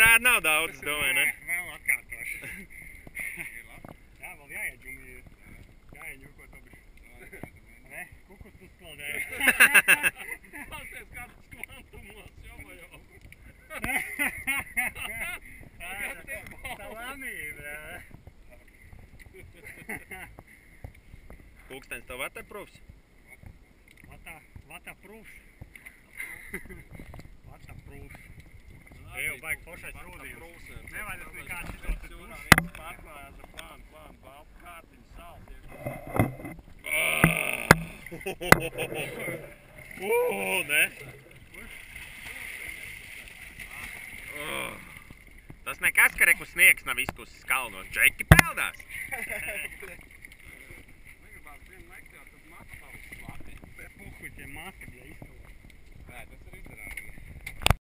Tomēr nav daudz, domāju, ne? Vēl atkārtoši. Jā, vēl jāieģumī. Jāieģuko to bišķi. Ne? Kukus uzskaldēja. Pasties kāds kvantumos, jomajo. Salami, brā. Pulkstenis tev waterproofs? Waterproof. Waterproof. Jau baigi foršais rūdījums. Nevajadzas nekāds šitos te dušas. Pārklājās ar plānu, baltu kārtiņu, sāls Ne? Tas nekas, ka reku sniegs nav izkusis kalnos. Džeki peldās! Negribās vienu nekti, tad matu paliks plati. Puhuļ tie mati, bļa, iztuvā. Nē, tas ir izdarāmi.